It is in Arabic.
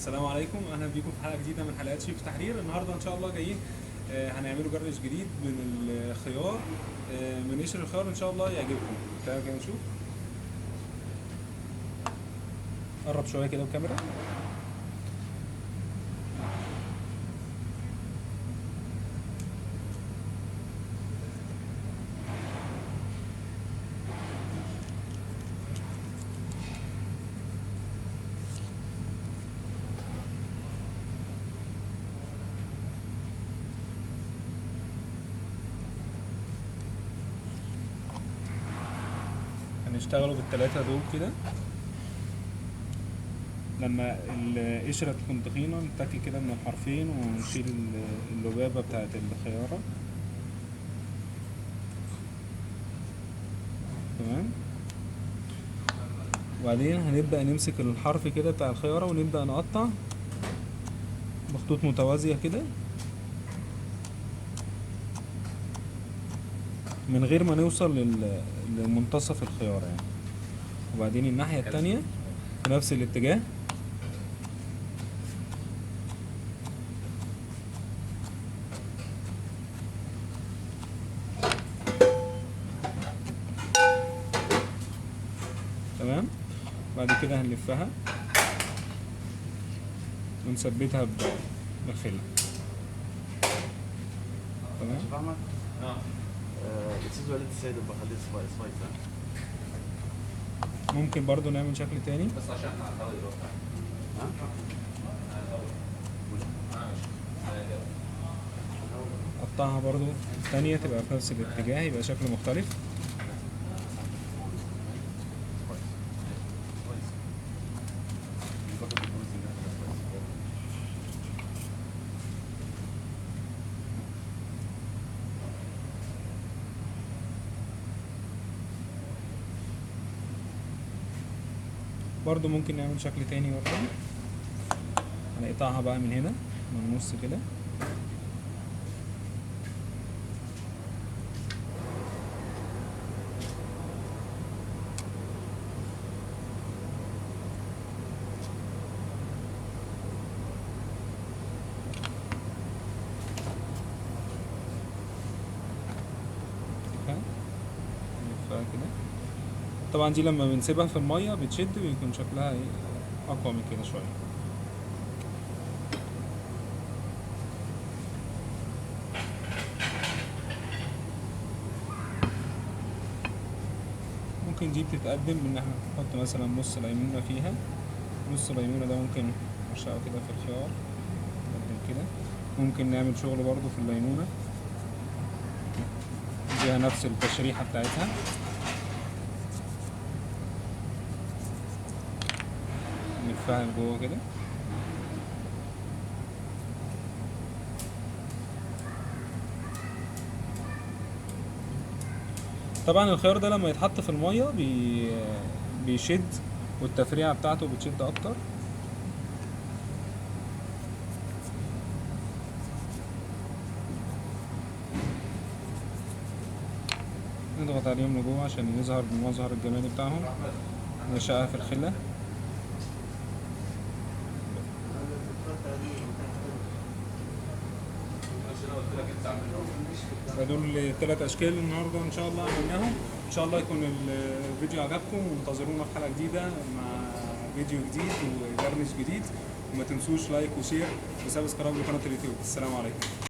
السلام عليكم، اهلا بيكم في حلقه جديده من حلقات شيف تحرير. النهارده ان شاء الله جايين هنعملوا جرنش جديد من الخيار، من قشر الخيار ان شاء الله يعجبكم. تعالوا كده نشوف. قرب شويه كده الكاميرا. هنشتغلوا بالثلاثه دول كده. لما القشره تكون تخينه نتكي كده من الحرفين ونشيل اللبابه بتاعت الخياره. تمام. وبعدين هنبدأ نمسك الحرف كده بتاع الخيارة ونبدأ نقطع بخطوط متوازية كده من غير ما نوصل لمنتصف الخيارة يعني. وبعدين الناحية التانية في نفس الاتجاه تمام. بعد كده هنلفها ونثبتها بالخلة. تمام. شوف احمد. بتسيب السيد وبخليه سبايس. ممكن برضو نعمل شكل تاني بس عشان احنا على الهواء دلوقتي. قطعها برضو التانية تبقى في نفس الاتجاه، يبقى شكل مختلف. برضو ممكن نعمل شكل تاني برضو. هنقطعها بقى من هنا من النص كده. نلفها كده. طبعا دي لما بنسيبها في المية بتشد ويكون شكلها اقوى من كده شوية. ممكن دي بتتقدم ان احنا نحط مثلا نص ليمونة فيها. نص ليمونة ده ممكن نرشقه كده في الخيار نقدم كده. ممكن نعمل شغل برضو في الليمونة نديها نفس التشريحة بتاعتها. نلفها لجوه كده. طبعا الخيار ده لما يتحط في المية بيشد والتفريعة بتاعته بتشد اكتر. نضغط عليهم لجوه عشان يظهر بالمظهر الجمالي بتاعهم. نرشقها في الخلة. فدول الثلاث اشكال النهارده ان شاء الله عملناهم. ان شاء الله يكون الفيديو عجبكم وانتظرونا في حلقه جديده مع فيديو جديد وجرنش جديد. وما تنسوش لايك وشير وسبسكرايب لقناه اليوتيوب. السلام عليكم.